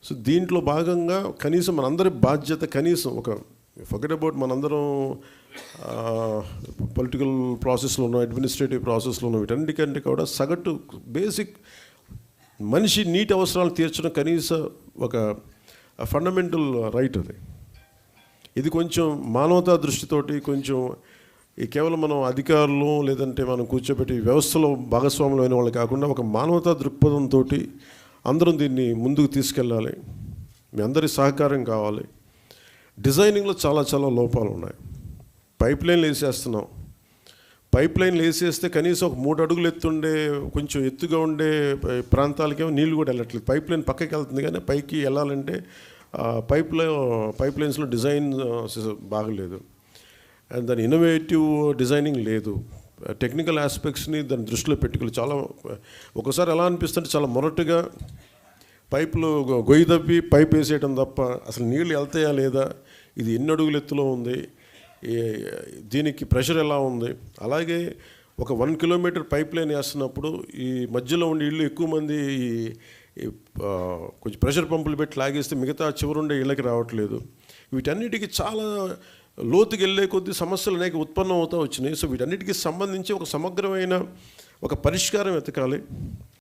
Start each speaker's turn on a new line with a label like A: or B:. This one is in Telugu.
A: సో దీంట్లో భాగంగా కనీసం మనందరి బాధ్యత, కనీసం ఒక ఫర్గెట్ అబౌట్ మనందరం పొలిటికల్ ప్రాసెస్లో ఉన్నాం, అడ్మినిస్ట్రేటివ్ ప్రాసెస్లో ఉన్నాం, వీటన్నిటికంటే కూడా సగటు బేసిక్ మనిషి నీటి అవసరాలు తీర్చడం కనీస ఒక ఫండమెంటల్ రైట్ అది. ఇది కొంచెం మానవతా దృష్టితోటి, కొంచెం ఈ కేవలం మనం అధికారులు లేదంటే మనం కూర్చోబెట్టి వ్యవస్థలో భాగస్వాములు అయిన వాళ్ళు కాకుండా ఒక మానవతా దృక్పథంతో అందరం దీన్ని ముందుకు తీసుకెళ్ళాలి. మీ అందరి సహకారం కావాలి. డిజైనింగ్లో చాలా చాలా లోపాలు ఉన్నాయి. పైప్ లైన్లు వేసేస్తున్నాం. పైప్ లైన్లు వేసేస్తే కనీసం ఒక 3 అడుగులు ఎత్తుండే, కొంచెం ఎత్తుగా ఉండే ప్రాంతాలకేమో నీళ్ళు కూడా వెళ్ళట్లేదు. పైప్ లైన్ పక్కకి వెళ్తుంది కానీ పైకి వెళ్ళాలంటే పైప్ లైన్స్లో డిజైన్ బాగలేదు. అండ్ దాని ఇన్నోవేటివ్ డిజైనింగ్ లేదు. టెక్నికల్ ఆస్పెక్ట్స్ని దాన్ని దృష్టిలో పెట్టుకోవాలి. చాలా ఒకసారి ఎలా అనిపిస్తుంటే చాలా మొరటుగా పైపులు గొయ్యి తవ్వి పైప్ వేసేయడం తప్ప అసలు నీళ్ళు వెళ్తాయా లేదా, ఇది ఎన్ని అడుగులు ఎత్తులో ఉంది, దీనికి ప్రెషర్ ఎలా ఉంది. అలాగే ఒక 1 కిలోమీటర్ పైప్ లైన్ వేస్తున్నప్పుడు ఈ మధ్యలో ఉండే ఇళ్ళు ఎక్కువ మంది కొంచెం ప్రెషర్ పంపులు పెట్టి లాగేస్తే మిగతా చివరుండే ఇళ్ళకి రావట్లేదు. వీటన్నిటికీ చాలా లోతుకి వెళ్ళే కొద్దీ సమస్యలు అనేక ఉత్పన్నం అవుతూ వచ్చినాయి. సో వీటన్నిటికీ సంబంధించి ఒక సమగ్రమైన ఒక పరిష్కారం వెతకాలి.